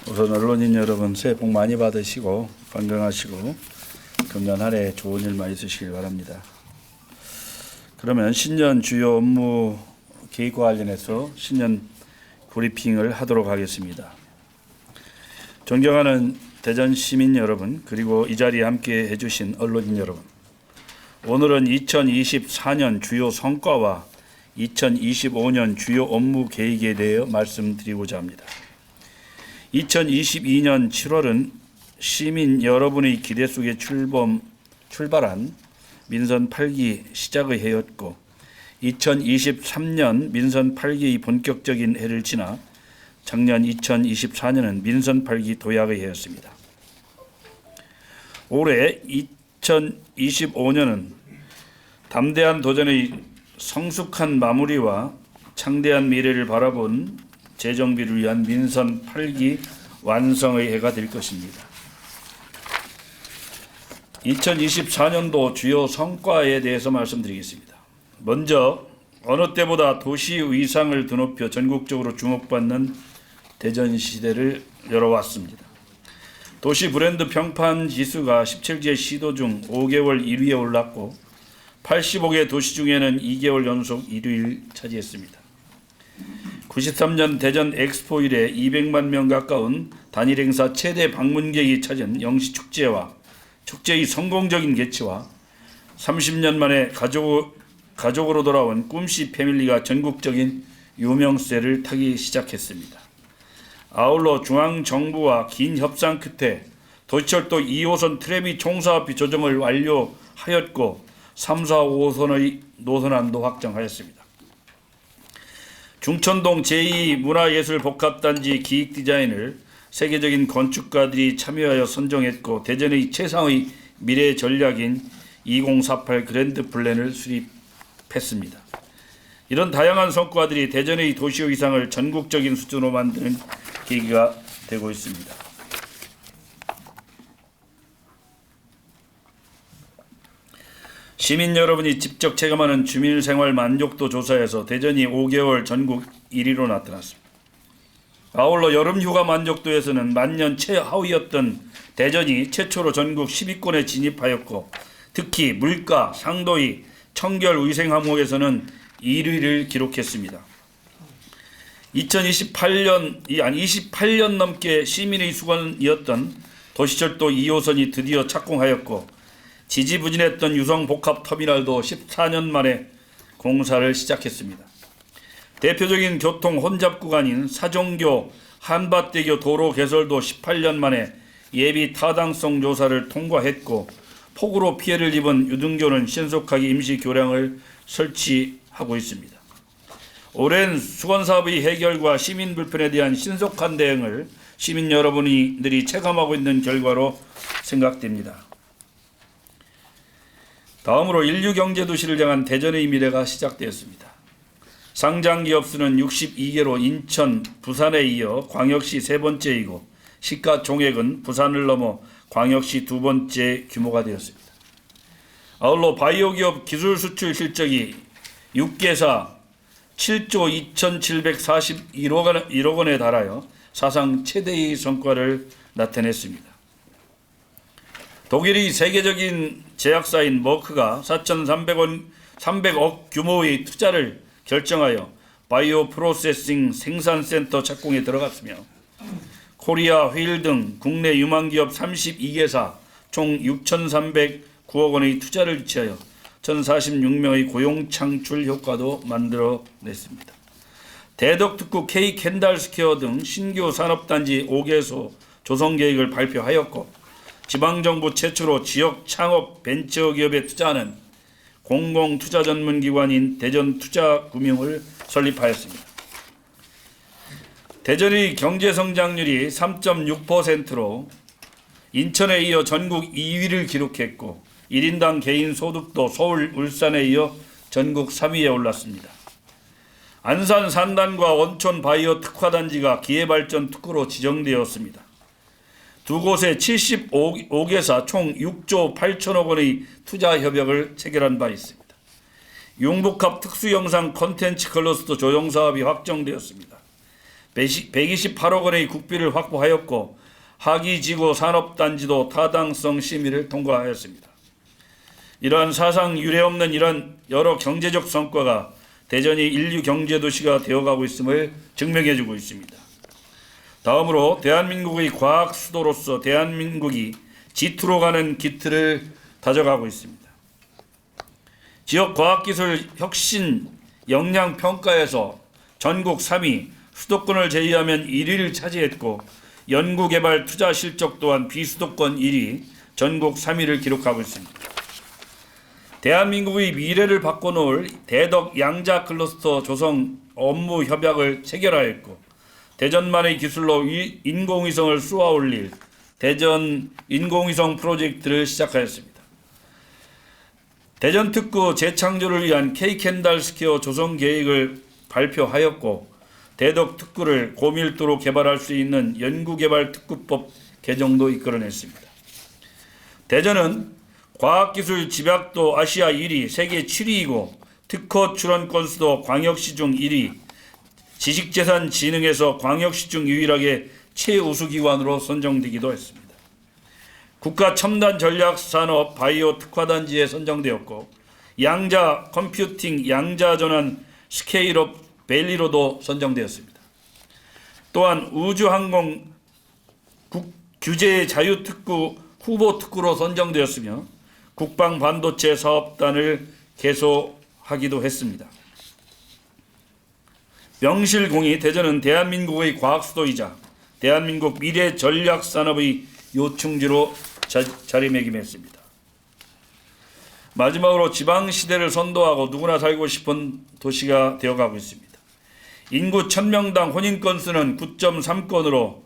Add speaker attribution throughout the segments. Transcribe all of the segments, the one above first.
Speaker 1: 우선 언론인 여러분 새해 복 많이 받으시고 건강하시고 금년 한 해 좋은 일만 있으시길 바랍니다. 그러면 신년 주요 업무 계획과 관련해서 신년 브리핑을 하도록 하겠습니다. 존경하는 대전 시민 여러분, 그리고 이 자리에 함께 해주신 언론인 여러분, 오늘은 2024년 주요 성과와 2025년 주요 업무 계획에 대해 말씀드리고자 합니다. 2022년 7월은 시민 여러분의 기대 속에 출발한 민선 8기 시작의 해였고, 2023년 민선 8기의 본격적인 해를 지나 작년 2024년은 민선 8기 도약의 해였습니다. 올해 2025년은 담대한 도전의 성숙한 마무리와 창대한 미래를 바라본 재정비를 위한 민선 8기 완성의 해가 될 것입니다. 2024년도 주요 성과에 대해서 말씀드리겠습니다. 먼저 어느 때보다 도시의 위상을 드높여 전국적으로 주목받는 대전시대를 열어왔습니다. 도시 브랜드 평판 지수가 17개 시도 중 5개월 1위에 올랐고 85개 도시 중에는 2개월 연속 1위를 차지했습니다. 93년 대전 엑스포 이래 200만 명 가까운 단일 행사 최대 방문객이 찾은 영시축제와 축제의 성공적인 개최와 30년 만에 가족으로 돌아온 꿈씨 패밀리가 전국적인 유명세를 타기 시작했습니다. 아울러 중앙정부와 긴 협상 끝에 도시철도 2호선 트램이 총사업비 조정을 완료하였고 3, 4호선의 노선안도 확정하였습니다. 중천동 제2문화예술복합단지 기획디자인을 세계적인 건축가들이 참여하여 선정했고 대전의 최상의 미래 전략인 2048 그랜드 플랜을 수립했습니다. 이런 다양한 성과들이 대전의 도시 의상을 전국적인 수준으로 만드는 계기가 되고 있습니다. 시민 여러분이 직접 체감하는 주민생활 만족도 조사에서 대전이 5개월 전국 1위로 나타났습니다. 아울러 여름휴가 만족도에서는 만년 최하위였던 대전이 최초로 전국 10위권에 진입하였고 특히 물가, 상도위, 청결 위생 항목에서는 1위를 기록했습니다. 28년 넘게 시민의 수건이었던 도시철도 2호선이 드디어 착공하였고 지지부진했던 유성복합터미널도 14년 만에 공사를 시작했습니다. 대표적인 교통 혼잡 구간인 사종교 한밭대교 도로 개설도 18년 만에 예비 타당성 조사를 통과했고 폭우로 피해를 입은 유등교는 신속하게 임시 교량을 설치하고 있습니다. 오랜 수건사업의 해결과 시민 불편에 대한 신속한 대응을 시민 여러분들이 체감하고 있는 결과로 생각됩니다. 다음으로 인류경제도시를 향한 대전의 미래가 시작되었습니다. 상장기업 수는 62개로 인천, 부산에 이어 광역시 세 번째이고 시가총액은 부산을 넘어 광역시 두 번째 규모가 되었습니다. 아울러 바이오기업 기술 수출 실적이 6개사 7조 2,741억 원에 달하여 사상 최대의 성과를 나타냈습니다. 독일의 세계적인 제약사인 머크가 4,300억 규모의 투자를 결정하여 바이오 프로세싱 생산센터 착공에 들어갔으며 코리아 휠 등 국내 유망기업 32개사 총 6,309억 원의 투자를 유치하여 1,046명의 고용 창출 효과도 만들어냈습니다. 대덕특구 K 캔달스퀘어 등 신규 산업단지 5개소 조성 계획을 발표하였고 지방정부 최초로 지역 창업 벤처기업에 투자하는 공공투자전문기관인 대전투자금융을 설립하였습니다. 대전의 경제성장률이 3.6%로 인천에 이어 전국 2위를 기록했고 1인당 개인 소득도 서울, 울산에 이어 전국 3위에 올랐습니다. 안산 산단과 원촌 바이오 특화단지가 기회발전 특구로 지정되었습니다. 두 곳에 75개사 총 6조 8천억 원의 투자 협약을 체결한 바 있습니다. 융복합 특수영상 콘텐츠 클러스터 조정사업이 확정되었습니다. 128억 원의 국비를 확보하였고 하기지구 산업단지도 타당성 심의를 통과하였습니다. 이러한 사상 유례없는 이러한 여러 경제적 성과가 대전이 인류 경제도시가 되어가고 있음을 증명해주고 있습니다. 다음으로 대한민국의 과학 수도로서 대한민국이 G2로 가는 기틀을 다져가고 있습니다. 지역 과학기술 혁신 역량 평가에서 전국 3위, 수도권을 제외하면 1위를 차지했고 연구개발 투자 실적 또한 비수도권 1위, 전국 3위를 기록하고 있습니다. 대한민국의 미래를 바꿔놓을 대덕 양자 클러스터 조성 업무 협약을 체결하였고 대전만의 기술로 인공위성을 쏘아 올릴 대전 인공위성 프로젝트를 시작하였습니다. 대전 특구 재창조를 위한 K캔달 스퀘어 조성 계획을 발표하였고 대덕 특구를 고밀도로 개발할 수 있는 연구개발 특구법 개정도 이끌어냈습니다. 대전은 과학기술 집약도 아시아 1위, 세계 7위이고 특허 출원 건수도 광역시 중 1위, 지식재산 진흥에서 광역시 중 유일하게 최우수기관으로 선정되기도 했습니다. 국가 첨단 전략산업 바이오 특화단지에 선정되었고 양자 컴퓨팅 양자 전환 스케일업 밸리로도 선정되었습니다. 또한 우주항공 규제 자유특구 후보특구로 선정되었으며 국방반도체 사업단을 개소하기도 했습니다. 명실공히 대전은 대한민국의 과학수도이자 대한민국 미래 전략산업의 요충지로 자리매김했습니다. 마지막으로 지방시대를 선도하고 누구나 살고 싶은 도시가 되어가고 있습니다. 인구 1000명당 혼인건수는 9.3건으로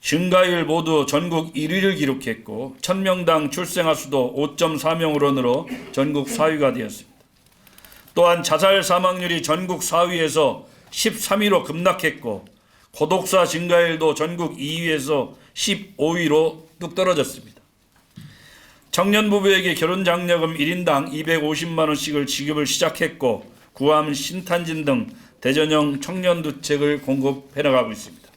Speaker 1: 증가율 모두 전국 1위를 기록했고 1000명당 출생아 수도 5.4명으로 늘어 전국 4위가 되었습니다. 또한 자살 사망률이 전국 4위에서 13위로 급락했고 고독사 증가율도 전국 2위에서 15위로 뚝 떨어졌습니다. 청년 부부에게 결혼장려금 1인당 250만 원씩을 지급을 시작했고 구암, 신탄진 등 대전형 청년두책을 공급해 나가고 있습니다.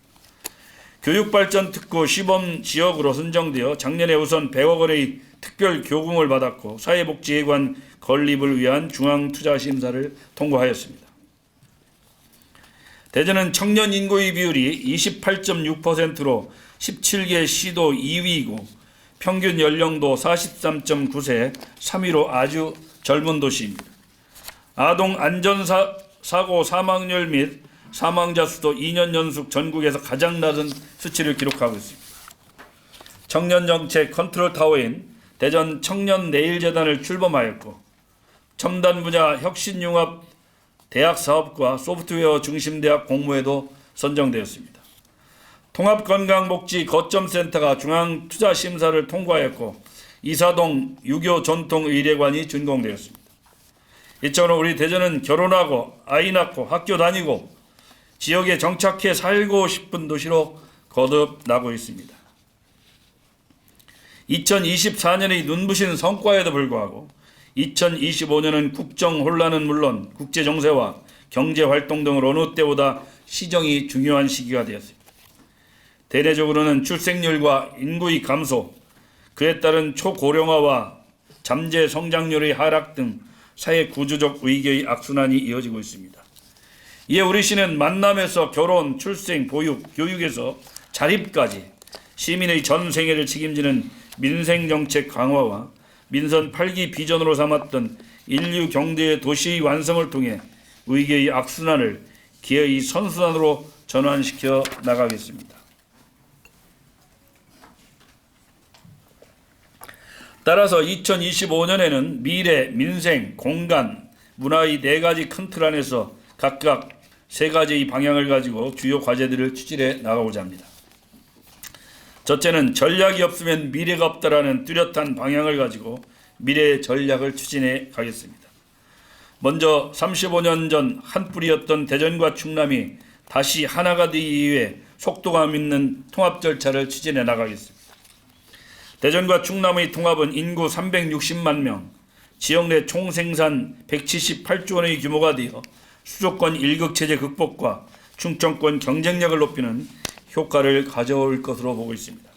Speaker 1: 교육발전 특구 시범지역으로 선정되어 작년에 우선 100억 원의 특별 교금을 받았고 사회복지회관 건립을 위한 중앙투자심사를 통과하였습니다. 대전은 청년 인구의 비율이 28.6%로 17개 시도 2위이고 평균 연령도 43.9세 3위로 아주 젊은 도시입니다. 아동 안전사고 사망률 및 사망자 수도 2년 연속 전국에서 가장 낮은 수치를 기록하고 있습니다. 청년정책 컨트롤타워인 대전 청년내일재단을 출범하였고 첨단 분야 혁신융합 대학사업과 소프트웨어 중심대학 공모에도 선정되었습니다. 통합건강복지 거점센터가 중앙투자심사를 통과했고 이사동 유교 전통의례관이 준공되었습니다. 이처럼 우리 대전은 결혼하고 아이 낳고 학교 다니고 지역에 정착해 살고 싶은 도시로 거듭나고 있습니다. 2024년의 눈부신 성과에도 불구하고 2025년은 국정 혼란은 물론 국제 정세와 경제 활동 등 어느 때보다 시정이 중요한 시기가 되었습니다. 대내적으로는 출생률과 인구의 감소, 그에 따른 초고령화와 잠재 성장률의 하락 등 사회 구조적 위기의 악순환이 이어지고 있습니다. 이에 우리 시는 만남에서 결혼, 출생, 보육, 교육에서 자립까지 시민의 전 생애를 책임지는 민생정책 강화와 민선 8기 비전으로 삼았던 인류 경제의 도시의 완성을 통해 위기의 악순환을 기회의 선순환으로 전환시켜 나가겠습니다. 따라서 2025년에는 미래, 민생, 공간, 문화의 4가지 큰 틀 안에서 각각 3가지의 방향을 가지고 주요 과제들을 추진해 나가고자 합니다. 첫째는 전략이 없으면 미래가 없다라는 뚜렷한 방향을 가지고 미래 전략을 추진해 가겠습니다. 먼저 35년 전 한 뿌리였던 대전과 충남이 다시 하나가 되기 위해 속도감 있는 통합 절차를 추진해 나가겠습니다. 대전과 충남의 통합은 인구 360만 명, 지역 내 총생산 178조 원의 규모가 되어 수도권 일극체제 극복과 충청권 경쟁력을 높이는 효과를 가져올 것으로 보고 있습니다.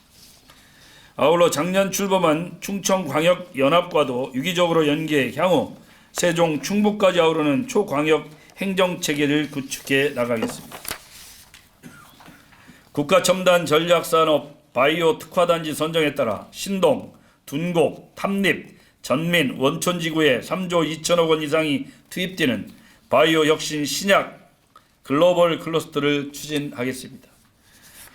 Speaker 1: 아울러 작년 출범한 충청광역연합과도 유기적으로 연계해 향후 세종, 충북까지 아우르는 초광역 행정체계를 구축해 나가겠습니다. 국가첨단 전략산업 바이오 특화단지 선정에 따라 신동, 둔곡, 탐립, 전민, 원촌지구에 3조 2천억 원 이상이 투입되는 바이오 혁신 신약 글로벌 클러스터를 추진하겠습니다.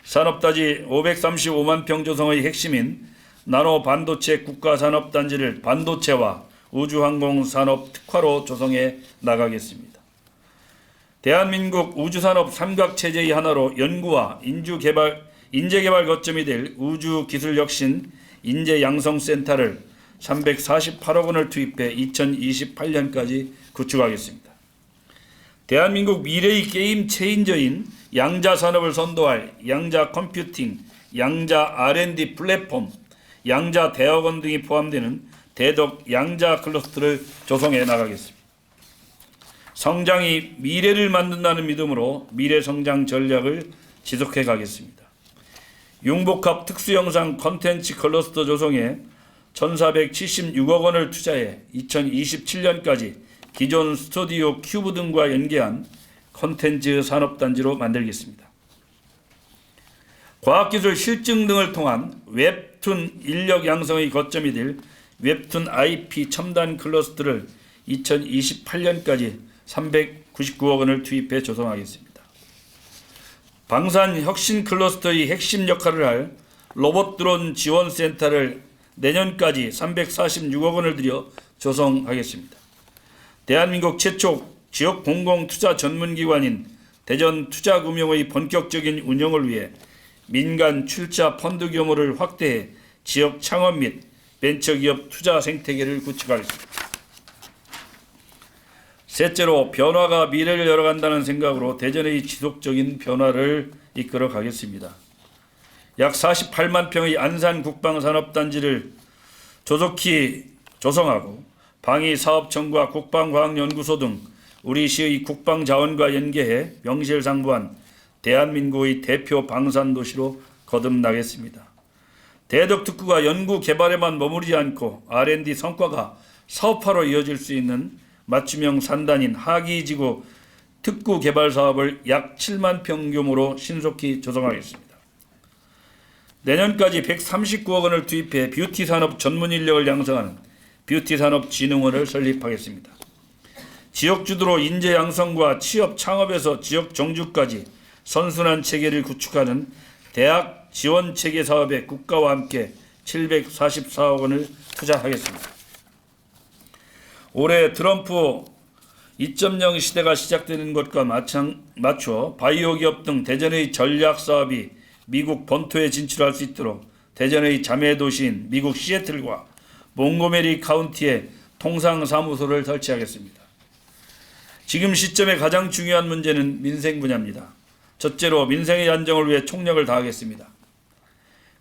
Speaker 1: 산업단지 535만 평 조성의 핵심인 나노 반도체 국가산업단지를 반도체와 우주항공산업 특화로 조성해 나가겠습니다. 대한민국 우주산업 삼각체제의 하나로 연구와 인재개발 거점이 될 우주기술혁신 인재양성센터를 348억 원을 투입해 2028년까지 구축하겠습니다. 대한민국 미래의 게임 체인저인 양자산업을 선도할 양자 컴퓨팅, 양자 R&D 플랫폼, 양자 대학원 등이 포함되는 대덕 양자 클러스터를 조성해 나가겠습니다. 성장이 미래를 만든다는 믿음으로 미래성장 전략을 지속해 가겠습니다. 융복합 특수영상 콘텐츠 클러스터 조성에 1,476억 원을 투자해 2027년까지 기존 스튜디오 큐브 등과 연계한 콘텐츠 산업단지로 만들겠습니다. 과학기술 실증 등을 통한 웹툰 인력 양성의 거점이 될 웹툰 IP 첨단 클러스터를 2028년까지 399억 원을 투입해 조성하겠습니다. 방산 혁신 클러스터의 핵심 역할을 할 로봇 드론 지원센터를 내년까지 346억 원을 들여 조성하겠습니다. 대한민국 최초 지역 공공투자 전문기관인 대전투자금융의 본격적인 운영을 위해 민간 출자 펀드 규모를 확대해 지역 창업 및 벤처기업 투자 생태계를 구축하겠습니다. 셋째로 변화가 미래를 열어간다는 생각으로 대전의 지속적인 변화를 이끌어 가겠습니다. 약 48만 평의 안산 국방산업단지를 조속히 조성하고 방위사업청과 국방과학연구소 등 우리 시의 국방자원과 연계해 명실상부한 대한민국의 대표 방산도시로 거듭나겠습니다. 대덕특구가 연구개발에만 머무르지 않고 R&D 성과가 사업화로 이어질 수 있는 맞춤형 산단인 하기지구 특구 개발 사업을 약 7만 평 규모로 신속히 조성하겠습니다. 내년까지 139억 원을 투입해 뷰티 산업 전문 인력을 양성하는 뷰티 산업진흥원을 설립하겠습니다. 지역 주도로 인재 양성과 취업 창업에서 지역 정주까지 선순환 체계를 구축하는 대학 지원 체계 사업에 국가와 함께 744억 원을 투자하겠습니다. 올해 트럼프 2.0 시대가 시작되는 것과 맞춰 바이오 기업 등 대전의 전략 사업이 미국 본토에 진출할 수 있도록 대전의 자매 도시인 미국 시애틀과 몽고메리 카운티에 통상사무소를 설치하겠습니다. 지금 시점에 가장 중요한 문제는 민생 분야입니다. 첫째로 민생의 안정을 위해 총력을 다하겠습니다.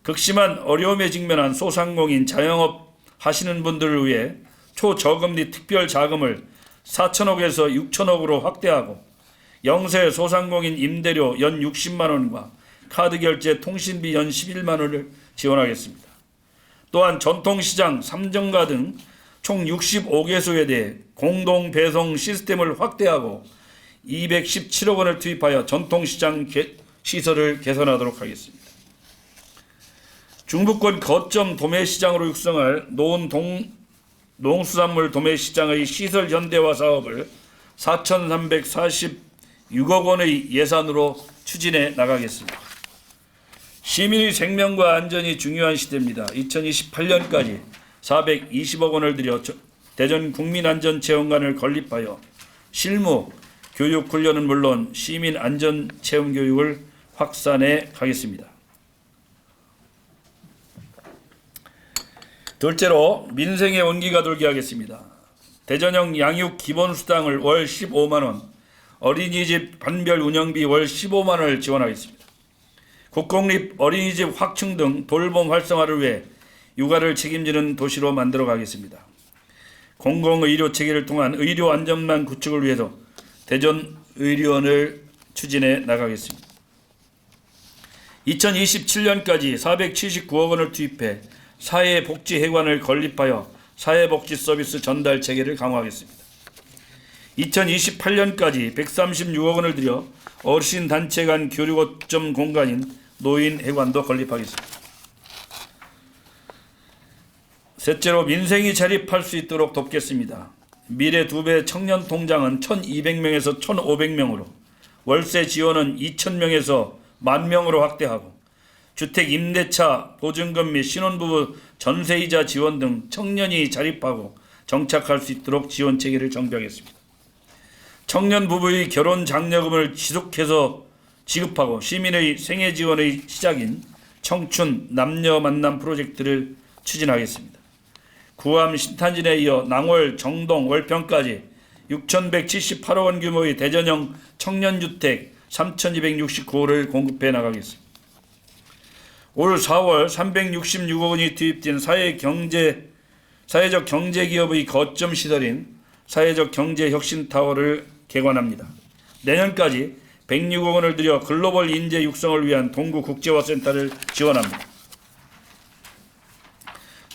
Speaker 1: 극심한 어려움에 직면한 소상공인 자영업 하시는 분들을 위해 초저금리 특별 자금을 4천억에서 6천억으로 확대하고 영세 소상공인 임대료 연 60만 원과 카드 결제 통신비 연 11만 원을 지원하겠습니다. 또한 전통시장 3정가 등 총 65개소에 대해 공동 배송 시스템을 확대하고 217억 원을 투입하여 전통시장 시설을 개선하도록 하겠습니다. 중부권 거점 도매시장으로 육성할 농수산물 도매시장의 시설 현대화 사업을 4,346억 원의 예산으로 추진해 나가겠습니다. 시민의 생명과 안전이 중요한 시대입니다. 2028년까지 420억 원을 들여 대전 국민안전체험관을 건립하여 실무, 교육 훈련은 물론 시민 안전 체험 교육을 확산해 가겠습니다. 둘째로 민생의 온기가 돌게 하겠습니다. 대전형 양육 기본수당을 월 15만 원, 어린이집 반별 운영비 월 15만 원을 지원하겠습니다. 국공립 어린이집 확충 등 돌봄 활성화를 위해 육아를 책임지는 도시로 만들어 가겠습니다. 공공의료 체계를 통한 의료 안전망 구축을 위해서 대전 의료원을 추진해 나가겠습니다. 2027년까지 479억 원을 투입해 사회복지회관을 건립하여 사회복지 서비스 전달 체계를 강화하겠습니다. 2028년까지 136억 원을 들여 어르신 단체 간 교류 거점 공간인 노인회관도 건립하겠습니다. 셋째로 민생이 자립할 수 있도록 돕겠습니다. 미래 2배 청년 통장은 1,200명에서 1,500명으로, 월세 지원은 2,000명에서 10,000명으로 확대하고, 주택 임대차 보증금 및 신혼부부 전세이자 지원 등 청년이 자립하고 정착할 수 있도록 지원 체계를 정비하겠습니다. 청년 부부의 결혼 장려금을 지속해서 지급하고 시민의 생애 지원의 시작인 청춘 남녀 만남 프로젝트를 추진하겠습니다. 구암 신탄진에 이어 낭월, 정동, 월평까지 6,178억 원 규모의 대전형 청년주택 3,269호를 공급해 나가겠습니다. 올 4월 366억 원이 투입된 사회적 경제기업의 거점 시설인 사회적 경제혁신타워를 개관합니다. 내년까지 106억 원을 들여 글로벌 인재 육성을 위한 동구 국제화센터를 지원합니다.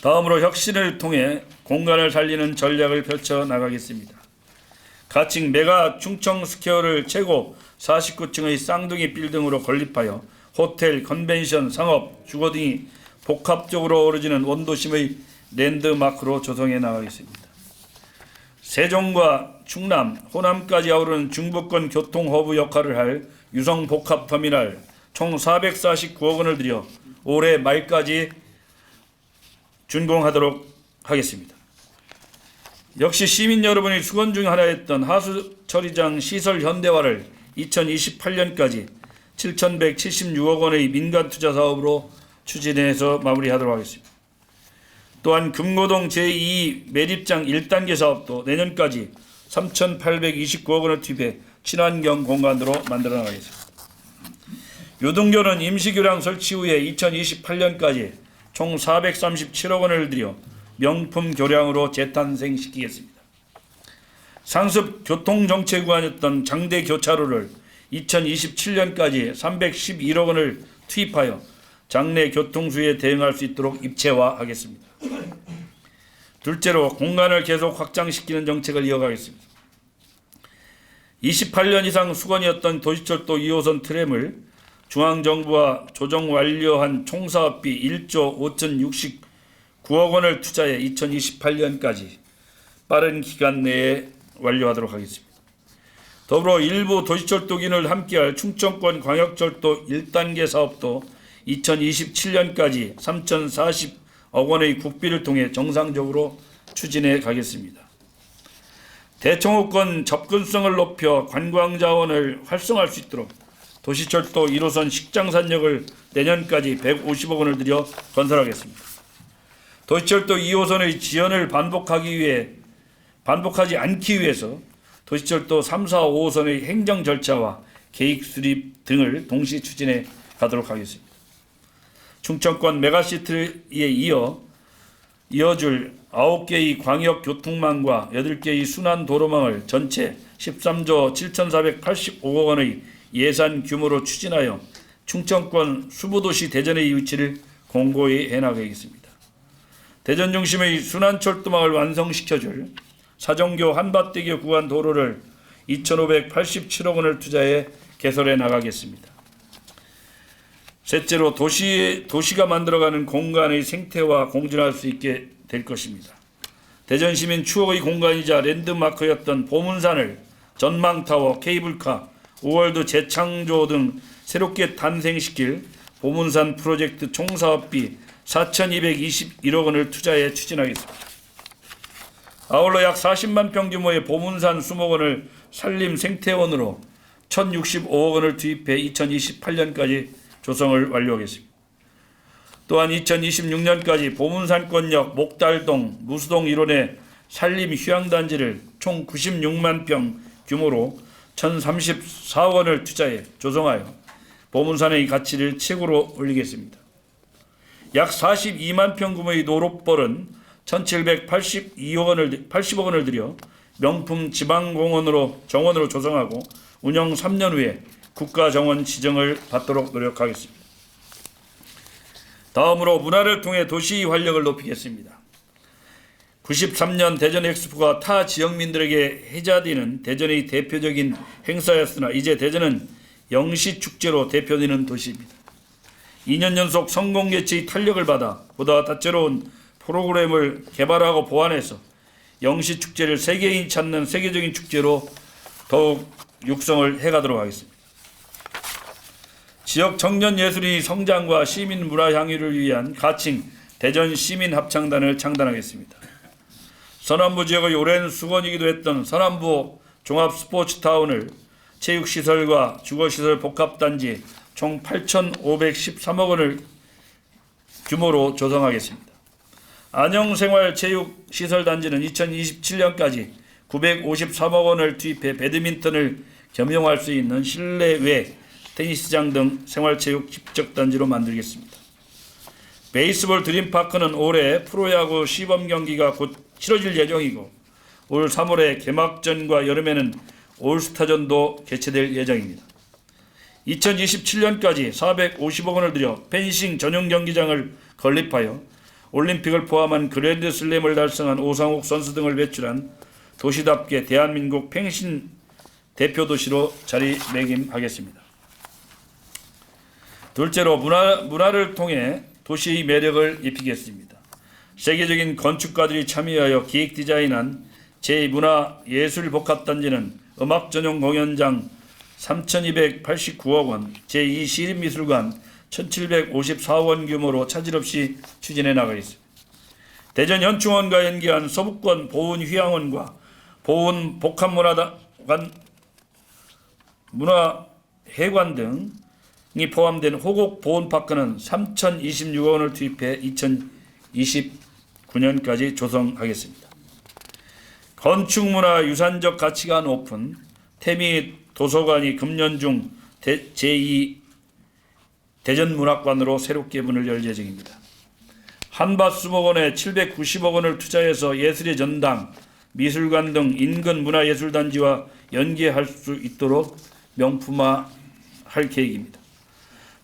Speaker 1: 다음으로 혁신을 통해 공간을 살리는 전략을 펼쳐 나가겠습니다. 가칭 메가 충청 스퀘어를 최고 49층의 쌍둥이 빌딩으로 건립하여 호텔, 컨벤션, 상업, 주거 등이 복합적으로 어우러지는 원도심의 랜드마크로 조성해 나가겠습니다. 세종과 충남, 호남까지 아우르는 중부권 교통허브 역할을 할 유성복합터미널 총 449억 원을 들여 올해 말까지 준공하도록 하겠습니다. 역시 시민 여러분이 수건 중 하나였던 하수처리장 시설 현대화를 2028년까지 7,176억 원의 민간 투자 사업으로 추진해서 마무리하도록 하겠습니다. 또한 금고동 제2 매립장 1단계 사업도 내년까지 3,829억 원을 투입해 친환경 공간으로 만들어 나가겠습니다. 유등교는 임시교량 설치 후에 2028년까지 총 437억 원을 들여 명품 교량으로 재탄생시키겠습니다. 상습 교통정체 구간이었던 장대 교차로를 2027년까지 311억 원을 투입하여 장래 교통수에 대응할 수 있도록 입체화하겠습니다. 둘째로 공간을 계속 확장시키는 정책을 이어가겠습니다. 28년 이상 수건이었던 도시철도 2호선 트램을 중앙정부와 조정 완료한 총사업비 1조 5,069억 원을 투자해 2028년까지 빠른 기간 내에 완료하도록 하겠습니다. 더불어 일부 도시철도기능을 함께할 충청권 광역철도 1단계 사업도 2027년까지 3,040억 원의 국비를 통해 정상적으로 추진해 가겠습니다. 대청호권 접근성을 높여 관광자원을 활성화할 수 있도록 도시철도 1호선 식장산역을 내년까지 150억 원을 들여 건설하겠습니다. 도시철도 2호선의 지연을 반복하지 않기 위해서 도시철도 3, 4, 5호선의 행정 절차와 계획 수립 등을 동시 추진해 가도록 하겠습니다. 충청권 메가시티에 이어줄 9개의 광역교통망과 8개의 순환도로망을 전체 13조 7,485억 원의 예산 규모로 추진하여 충청권 수부도시 대전의 위치를 공고히 해나가겠습니다. 대전 중심의 순환철도망을 완성시켜줄 사정교 한밭대교 구간 도로를 2,587억 원을 투자해 개설해 나가겠습니다. 셋째로 도시가 만들어가는 공간의 생태와 공존할 수 있게 될 것입니다. 대전시민 추억의 공간이자 랜드마크였던 보문산을 전망타워, 케이블카, 우월드 재창조 등 새롭게 탄생시킬 보문산 프로젝트 총사업비 4,221억 원을 투자해 추진하겠습니다. 아울러 약 40만 평 규모의 보문산 수목원을 산림 생태원으로 1,065억 원을 투입해 2028년까지 조성을 완료하겠습니다. 또한 2026년까지 보문산권역 목달동, 무수동 일원의 산림 휴양단지를 총 96만 평 규모로 1,034억 원을 투자해 조성하여 보문산의 가치를 최고로 올리겠습니다. 약 42만 평 규모의 노롯벌은 1,780억 원을 들여 명품 지방공원으로 정원으로 조성하고 운영 3년 후에 국가정원 지정을 받도록 노력하겠습니다. 다음으로 문화를 통해 도시 활력을 높이겠습니다. 93년 대전 엑스포가 타 지역민들에게 해자되는 대전의 대표적인 행사였으나 이제 대전은 영시축제로 대표되는 도시입니다. 2년 연속 성공개최의 탄력을 받아 보다 다채로운 프로그램을 개발하고 보완해서 영시축제를 세계인이 찾는 세계적인 축제로 더욱 육성을 해가도록 하겠습니다. 지역 청년 예술인의 성장과 시민 문화 향유를 위한 가칭 대전 시민합창단을 창단하겠습니다. 서남부 지역의 오랜 수건이기도 했던 서남부 종합스포츠타운을 체육시설과 주거시설 복합단지 총 8,513억 원을 규모로 조성하겠습니다. 안영생활체육시설단지는 2027년까지 953억 원을 투입해 배드민턴을 겸용할 수 있는 실내외 테니스장 등 생활체육 집적단지로 만들겠습니다. 베이스볼 드림파크는 올해 프로야구 시범경기가 곧 치러질 예정이고 올 3월에 개막전과 여름에는 올스타전도 개최될 예정입니다. 2027년까지 450억 원을 들여 펜싱 전용 경기장을 건립하여 올림픽을 포함한 그랜드슬램을 달성한 오상욱 선수 등을 배출한 도시답게 대한민국 펜싱 대표도시로 자리매김하겠습니다. 둘째로 문화를 통해 도시의 매력을 입히겠습니다. 세계적인 건축가들이 참여하여 기획 디자인한 제2문화예술복합단지는 음악 전용 공연장 3,289억 원, 제2시립미술관 1,754억 원 규모로 차질 없이 추진해 나가겠습니다. 대전 현충원과 연계한 서북권 보훈휴양원과 보훈복합문화회관 등이 포함된 호곡 보훈파크는 3,026억 원을 투입해 2029년까지 조성하겠습니다. 건축문화 유산적 가치가 높은 태미 도서관이 금년 중 제2 대전문학관으로 새롭게 문을 열 예정입니다. 한밭수목원에 790억 원을 투자해서 예술의 전당, 미술관 등 인근 문화예술단지와 연계할 수 있도록 명품화할 계획입니다.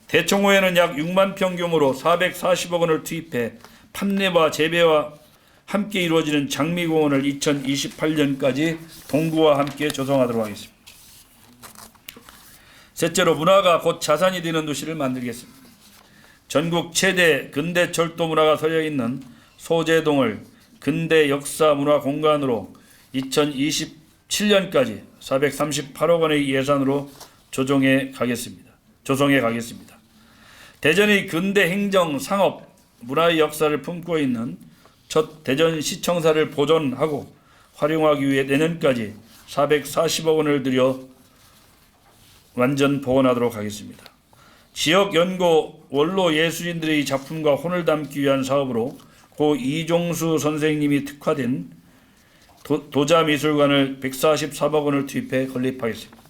Speaker 1: 대청호에는 약 6만 평 규모로 440억 원을 투입해 판매와 재배와 함께 이루어지는 장미공원을 2028년까지 동구와 함께 조성하도록 하겠습니다. 셋째로 문화가 곧 자산이 되는 도시를 만들겠습니다. 전국 최대 근대 철도 문화가 서려 있는 소재동을 근대 역사 문화 공간으로 2027년까지 438억 원의 예산으로 조성해 가겠습니다. 대전의 근대 행정, 상업, 문화의 역사를 품고 있는 첫 대전시청사를 보존하고 활용하기 위해 내년까지 440억 원을 들여 완전 복원하도록 하겠습니다. 지역 연고 원로 예술인들의 작품과 혼을 담기 위한 사업으로 고 이종수 선생님이 특화된 도자미술관을 144억 원을 투입해 건립하겠습니다.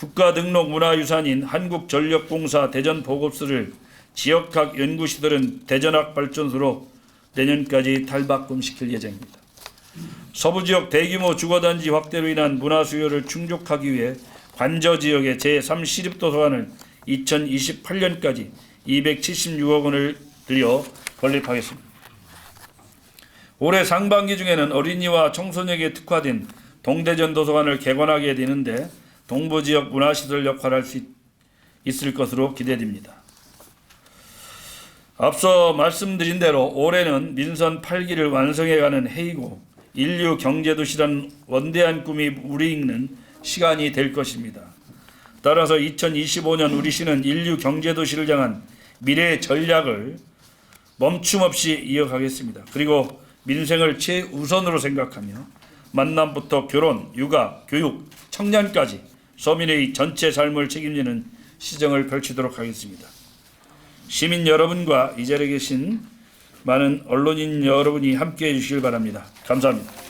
Speaker 1: 국가등록문화유산인 한국전력공사 대전보급소를 지역학 연구시설은 대전학발전소로 내년까지 탈바꿈시킬 예정입니다. 서부지역 대규모 주거단지 확대로 인한 문화 수요를 충족하기 위해 관저지역의 제3시립도서관을 2028년까지 276억 원을 들여 건립하겠습니다. 올해 상반기 중에는 어린이와 청소년에게 특화된 동대전 도서관을 개관하게 되는데 동부지역 문화시설 역할을 할 수 있을 것으로 기대됩니다. 앞서 말씀드린 대로 올해는 민선 8기를 완성해가는 해이고 인류 경제도시라는 원대한 꿈이 무르익는 시간이 될 것입니다. 따라서 2025년 우리시는 인류 경제도시를 향한 미래 전략을 멈춤없이 이어가겠습니다. 그리고 민생을 최우선으로 생각하며 만남부터 결혼, 육아, 교육, 청년까지 서민의 전체 삶을 책임지는 시정을 펼치도록 하겠습니다. 시민 여러분과 이 자리에 계신 많은 언론인 여러분이 함께해 주시길 바랍니다. 감사합니다.